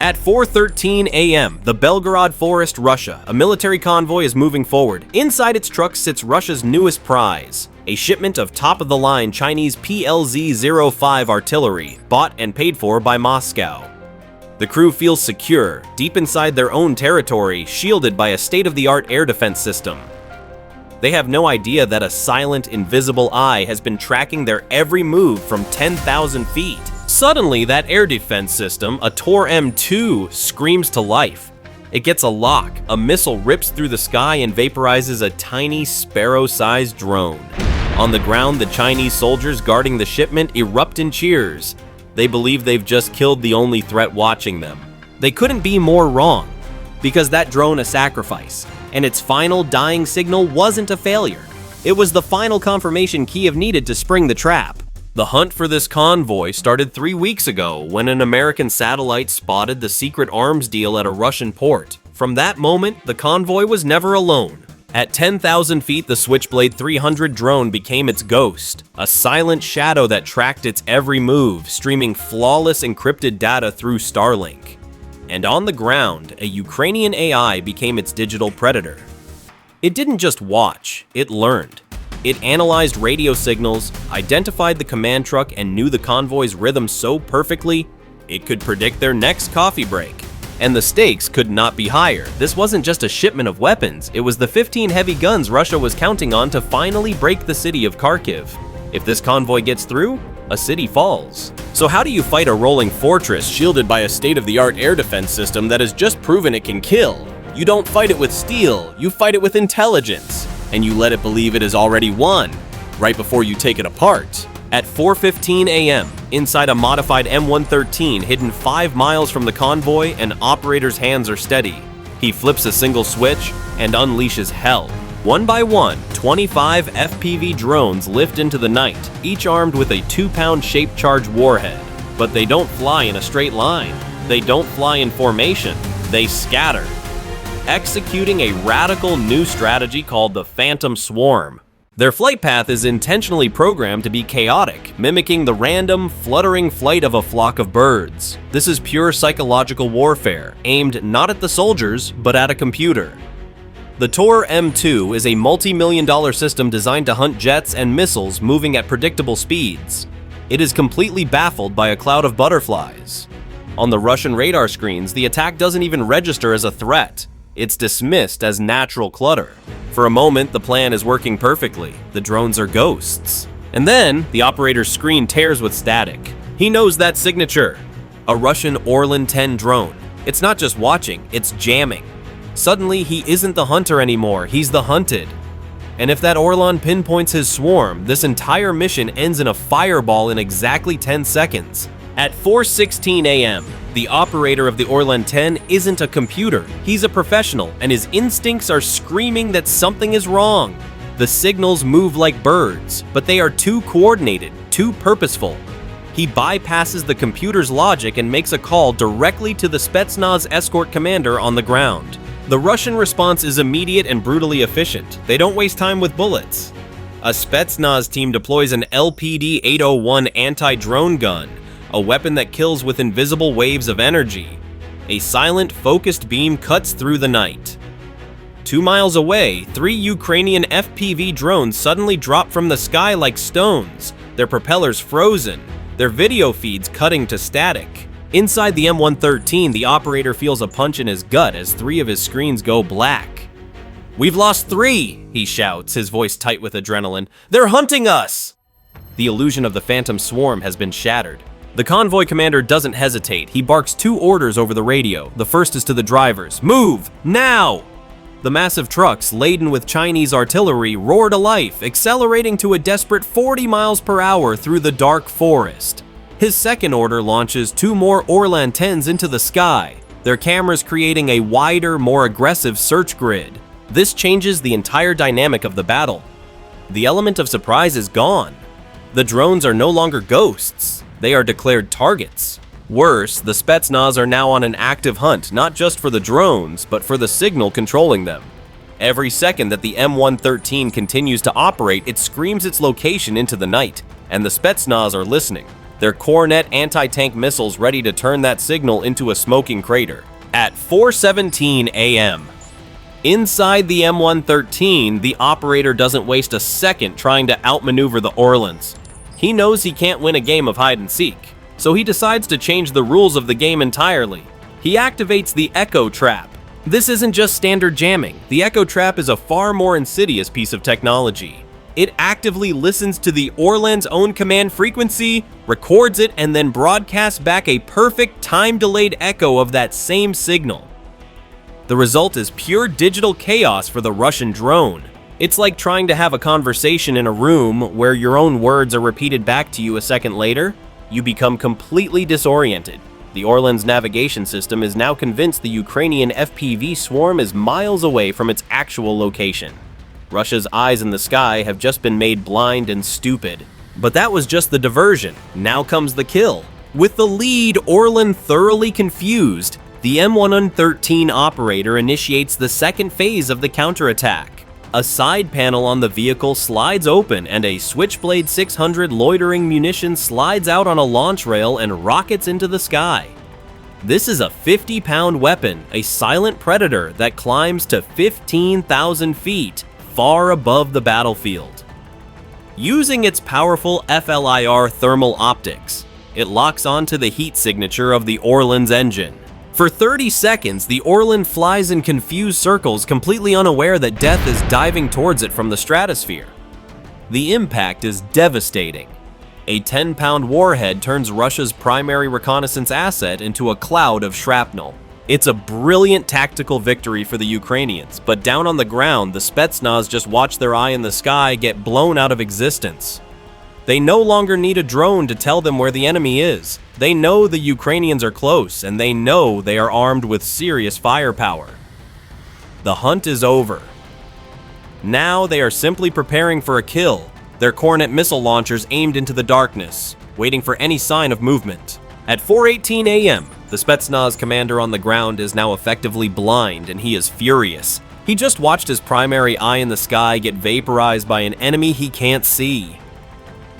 At 4:13 a.m., the Belgorod Forest, Russia, a military convoy is moving forward. Inside its truck sits Russia's newest prize, a shipment of top-of-the-line Chinese PLZ-05 artillery, bought and paid for by Moscow. The crew feels secure, deep inside their own territory, shielded by a state-of-the-art air defense system. They have no idea that a silent, invisible eye has been tracking their every move from 10,000 feet. Suddenly, that air defense system, a Tor M2, screams to life. It gets a lock, a missile rips through the sky and vaporizes a tiny, sparrow-sized drone. On the ground, the Chinese soldiers guarding the shipment erupt in cheers. They believe they've just killed the only threat watching them. They couldn't be more wrong, because that drone a sacrifice, and its final dying signal wasn't a failure. It was the final confirmation Kiev needed to spring the trap. The hunt for this convoy started 3 weeks ago when an American satellite spotted the secret arms deal at a Russian port. From that moment, the convoy was never alone. At 10,000 feet, the Switchblade 300 drone became its ghost, a silent shadow that tracked its every move, streaming flawless encrypted data through Starlink. And on the ground, a Ukrainian AI became its digital predator. It didn't just watch, it learned. It analyzed radio signals, identified the command truck, and knew the convoy's rhythm so perfectly, it could predict their next coffee break. And the stakes could not be higher. This wasn't just a shipment of weapons, it was the 15 heavy guns Russia was counting on to finally break the city of Kharkiv. If this convoy gets through, a city falls. So how do you fight a rolling fortress shielded by a state-of-the-art air defense system that has just proven it can kill? You don't fight it with steel, you fight it with intelligence. And you let it believe it has already won, right before you take it apart. At 4:15 a.m., inside a modified M113 hidden 5 miles from the convoy, an operator's hands are steady. He flips a single switch and unleashes hell. One by one, 25 FPV drones lift into the night, each armed with a 2-pound shaped charge warhead. But they don't fly in a straight line. They don't fly in formation. They scatter, executing a radical new strategy called the Phantom Swarm. Their flight path is intentionally programmed to be chaotic, mimicking the random, fluttering flight of a flock of birds. This is pure psychological warfare, aimed not at the soldiers, but at a computer. The Tor M2 is a multi-million-dollar system designed to hunt jets and missiles moving at predictable speeds. It is completely baffled by a cloud of butterflies. On the Russian radar screens, the attack doesn't even register as a threat. It's dismissed as natural clutter. For a moment, the plan is working perfectly. The drones are ghosts. And then, the operator's screen tears with static. He knows that signature. A Russian Orlan 10 drone. It's not just watching, it's jamming. Suddenly, he isn't the hunter anymore, he's the hunted. And if that Orlan pinpoints his swarm, this entire mission ends in a fireball in exactly 10 seconds. At 4:16 a.m., the operator of the Orlan 10 isn't a computer. He's a professional, and his instincts are screaming that something is wrong. The signals move like birds, but they are too coordinated, too purposeful. He bypasses the computer's logic and makes a call directly to the Spetsnaz escort commander on the ground. The Russian response is immediate and brutally efficient. They don't waste time with bullets. A Spetsnaz team deploys an LPD-801 anti-drone gun, a weapon that kills with invisible waves of energy. A silent, focused beam cuts through the night. 2 miles away, 3 Ukrainian FPV drones suddenly drop from the sky like stones, their propellers frozen, their video feeds cutting to static. Inside the M113, the operator feels a punch in his gut as 3 of his screens go black. "We've lost 3, he shouts, his voice tight with adrenaline. "They're hunting us!" The illusion of the Phantom Swarm has been shattered. The convoy commander doesn't hesitate. He barks 2 orders over the radio. The first is to the drivers. "Move! Now!" The massive trucks, laden with Chinese artillery, roar to life, accelerating to a desperate 40 miles per hour through the dark forest. His second order launches 2 more Orlan 10s into the sky, their cameras creating a wider, more aggressive search grid. This changes the entire dynamic of the battle. The element of surprise is gone. The drones are no longer ghosts. They are declared targets. Worse, the Spetsnaz are now on an active hunt, not just for the drones, but for the signal controlling them. Every second that the M113 continues to operate, it screams its location into the night, and the Spetsnaz are listening. their Cornet anti-tank missiles ready to turn that signal into a smoking crater. At 4:17 a.m., inside the M113, the operator doesn't waste a second trying to outmaneuver the Orlans. He knows he can't win a game of hide-and-seek, so he decides to change the rules of the game entirely. He activates the Echo Trap. This isn't just standard jamming. The Echo Trap is a far more insidious piece of technology. It actively listens to the Orlan's own command frequency, records it, and then broadcasts back a perfect time-delayed echo of that same signal. The result is pure digital chaos for the Russian drone. It's like trying to have a conversation in a room where your own words are repeated back to you a second later. You become completely disoriented. The Orlan's navigation system is now convinced the Ukrainian FPV swarm is miles away from its actual location. Russia's eyes in the sky have just been made blind and stupid. But that was just the diversion. Now comes the kill. With the lead Orlan thoroughly confused, the M113 operator initiates the second phase of the counterattack. A side panel on the vehicle slides open and a Switchblade 600 loitering munition slides out on a launch rail and rockets into the sky. This is a 50-pound weapon, a silent predator that climbs to 15,000 feet, far above the battlefield. Using its powerful FLIR thermal optics, it locks onto the heat signature of the Orlan's engine. For 30 seconds, the Orlan flies in confused circles, completely unaware that death is diving towards it from the stratosphere. The impact is devastating. A 10-pound warhead turns Russia's primary reconnaissance asset into a cloud of shrapnel. It's a brilliant tactical victory for the Ukrainians, but down on the ground, the Spetsnaz just watch their eye in the sky get blown out of existence. They no longer need a drone to tell them where the enemy is. They know the Ukrainians are close, and they know they are armed with serious firepower. The hunt is over. Now they are simply preparing for a kill, their Cornet missile launchers aimed into the darkness, waiting for any sign of movement. At 4:18 a.m., the Spetsnaz commander on the ground is now effectively blind, and he is furious. He just watched his primary eye in the sky get vaporized by an enemy he can't see.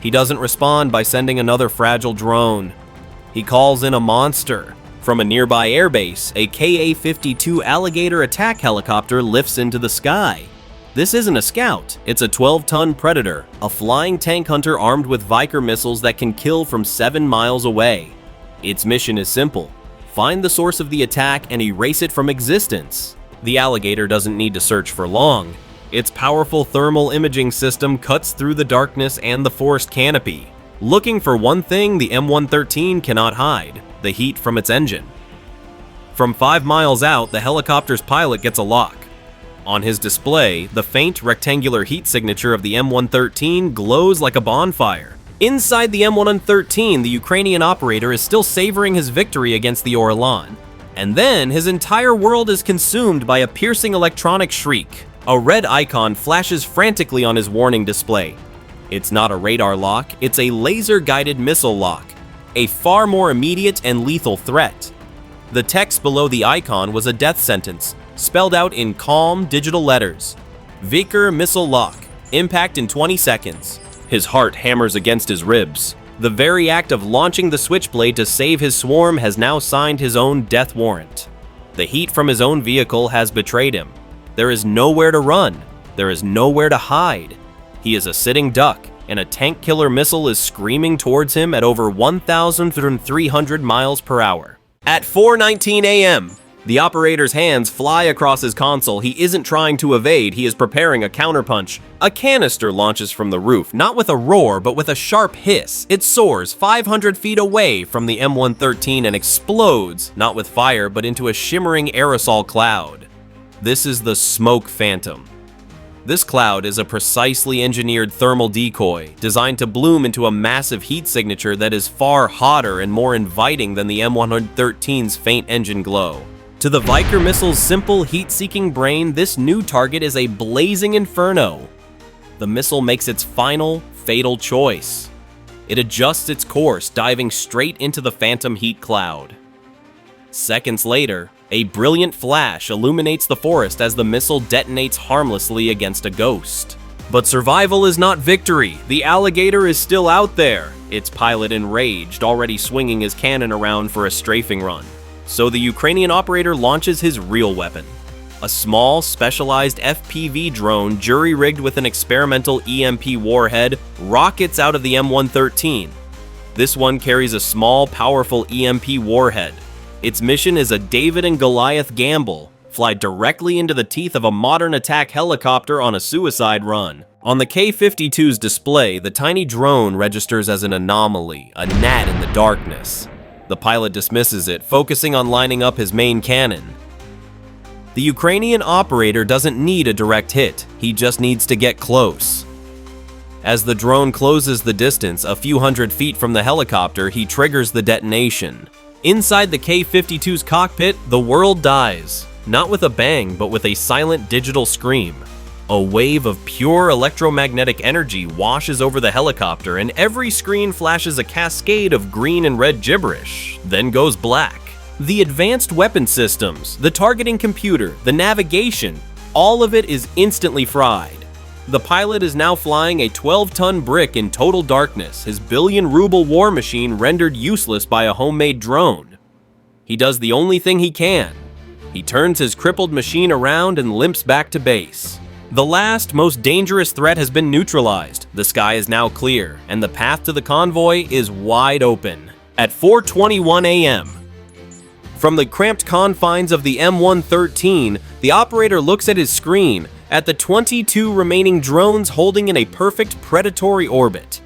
He doesn't respond by sending another fragile drone. He calls in a monster. From a nearby airbase, a Ka-52 Alligator attack helicopter lifts into the sky. This isn't a scout, it's a 12-ton Predator, a flying tank hunter armed with Viker missiles that can kill from 7 miles away. Its mission is simple: find the source of the attack and erase it from existence. The Alligator doesn't need to search for long. Its powerful thermal imaging system cuts through the darkness and the forest canopy. Looking for one thing the M113 cannot hide: the heat from its engine. From 5 miles out, the helicopter's pilot gets a lock. On his display, the faint rectangular heat signature of the M113 glows like a bonfire. Inside the M113, the Ukrainian operator is still savoring his victory against the Orlan. And then, his entire world is consumed by a piercing electronic shriek. A red icon flashes frantically on his warning display. It's not a radar lock, it's a laser-guided missile lock, a far more immediate and lethal threat. The text below the icon was a death sentence, spelled out in calm digital letters. Viker missile lock, impact in 20 seconds. His heart hammers against his ribs. The very act of launching the Switchblade to save his swarm has now signed his own death warrant. The heat from his own vehicle has betrayed him. There is nowhere to run. There is nowhere to hide. He is a sitting duck, and a tank killer missile is screaming towards him at over 1,300 miles per hour. At 4:19 a.m., the operator's hands fly across his console. He isn't trying to evade, he is preparing a counterpunch. A canister launches from the roof, not with a roar, but with a sharp hiss. It soars 500 feet away from the M113 and explodes, not with fire, but into a shimmering aerosol cloud. This is the Smoke Phantom. This cloud is a precisely engineered thermal decoy, designed to bloom into a massive heat signature that is far hotter and more inviting than the M113's faint engine glow. To the Viker missile's simple heat-seeking brain, this new target is a blazing inferno. The missile makes its final, fatal choice. It adjusts its course, diving straight into the phantom heat cloud. Seconds later, a brilliant flash illuminates the forest as the missile detonates harmlessly against a ghost. But survival is not victory. The alligator is still out there, its pilot enraged, already swinging his cannon around for a strafing run. So the Ukrainian operator launches his real weapon. A small, specialized FPV drone jury-rigged with an experimental EMP warhead rockets out of the M113. This one carries a small, powerful EMP warhead. Its mission is a David and Goliath gamble: fly directly into the teeth of a modern attack helicopter on a suicide run. On the K-52's display, the tiny drone registers as an anomaly, a gnat in the darkness. The pilot dismisses it, focusing on lining up his main cannon. The Ukrainian operator doesn't need a direct hit, he just needs to get close. As the drone closes the distance, a few hundred feet from the helicopter, he triggers the detonation. Inside the K-52's cockpit, the world dies. Not with a bang, but with a silent digital scream. A wave of pure electromagnetic energy washes over the helicopter, and every screen flashes a cascade of green and red gibberish, then goes black. The advanced weapon systems, the targeting computer, the navigation, all of it is instantly fried. The pilot is now flying a 12-ton brick in total darkness, his billion-ruble war machine rendered useless by a homemade drone. He does the only thing he can. He turns his crippled machine around and limps back to base. The last, most dangerous threat has been neutralized. The sky is now clear, and the path to the convoy is wide open. At 4:21 a.m., from the cramped confines of the M113, the operator looks at his screen, at the 22 remaining drones holding in a perfect predatory orbit.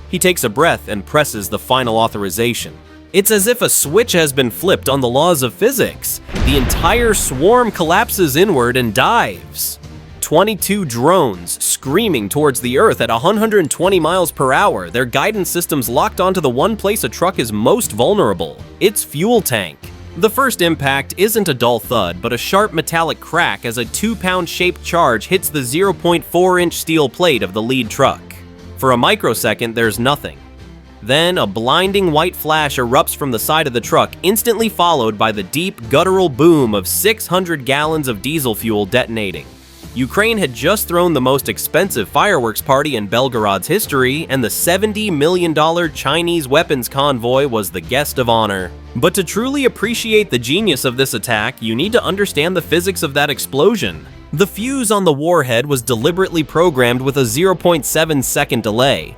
He takes a breath and presses the final authorization. It's as if a switch has been flipped on the laws of physics. The entire swarm collapses inward and dives. 22 drones screaming towards the Earth at 120 miles per hour, their guidance systems locked onto the one place a truck is most vulnerable, its fuel tank. The first impact isn't a dull thud, but a sharp metallic crack as a 2-pound shaped charge hits the 0.4-inch steel plate of the lead truck. For a microsecond, there's nothing. Then, a blinding white flash erupts from the side of the truck, instantly followed by the deep, guttural boom of 600 gallons of diesel fuel detonating. Ukraine had just thrown the most expensive fireworks party in Belgorod's history, and the $70 million Chinese weapons convoy was the guest of honor. But to truly appreciate the genius of this attack, you need to understand the physics of that explosion. The fuse on the warhead was deliberately programmed with a 0.7-second delay.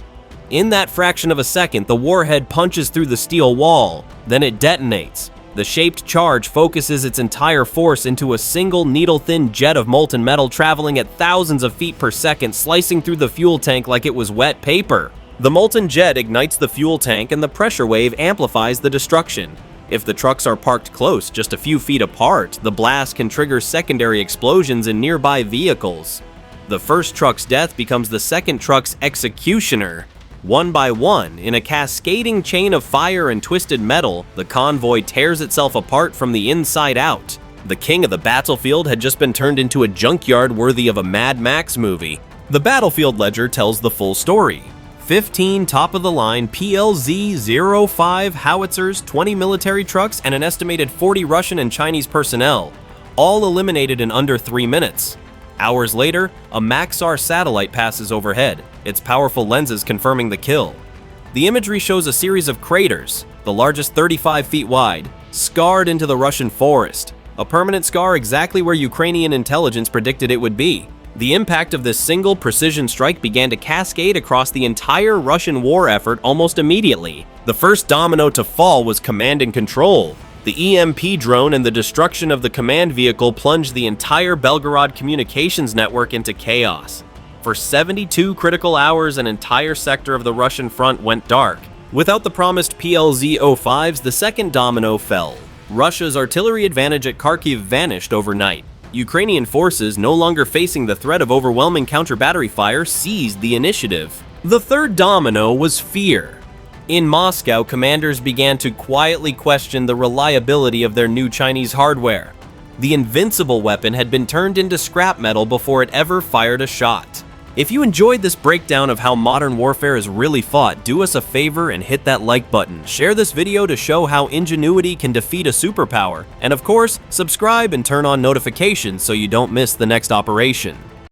In that fraction of a second, the warhead punches through the steel wall, then it detonates. The shaped charge focuses its entire force into a single needle-thin jet of molten metal traveling at thousands of feet per second, slicing through the fuel tank like it was wet paper. The molten jet ignites the fuel tank and the pressure wave amplifies the destruction. If the trucks are parked close, just a few feet apart, the blast can trigger secondary explosions in nearby vehicles. The first truck's death becomes the second truck's executioner. One by one, in a cascading chain of fire and twisted metal, the convoy tears itself apart from the inside out. The king of the battlefield had just been turned into a junkyard worthy of a Mad Max movie. The battlefield ledger tells the full story. 15 top-of-the-line PLZ-05 howitzers, 20 military trucks, and an estimated 40 Russian and Chinese personnel, all eliminated in under 3 minutes. Hours later, a Maxar satellite passes overhead, its powerful lenses confirming the kill. The imagery shows a series of craters, the largest 35 feet wide, scarred into the Russian forest, a permanent scar exactly where Ukrainian intelligence predicted it would be. The impact of this single precision strike began to cascade across the entire Russian war effort almost immediately. The first domino to fall was command and control. The EMP drone and the destruction of the command vehicle plunged the entire Belgorod communications network into chaos. For 72 critical hours, an entire sector of the Russian front went dark. Without the promised PLZ-05s, the second domino fell. Russia's artillery advantage at Kharkiv vanished overnight. Ukrainian forces, no longer facing the threat of overwhelming counter-battery fire, seized the initiative. The third domino was fear. In Moscow, commanders began to quietly question the reliability of their new Chinese hardware. The invincible weapon had been turned into scrap metal before it ever fired a shot. If you enjoyed this breakdown of how modern warfare is really fought, do us a favor and hit that like button. Share this video to show how ingenuity can defeat a superpower. And of course, subscribe and turn on notifications so you don't miss the next operation.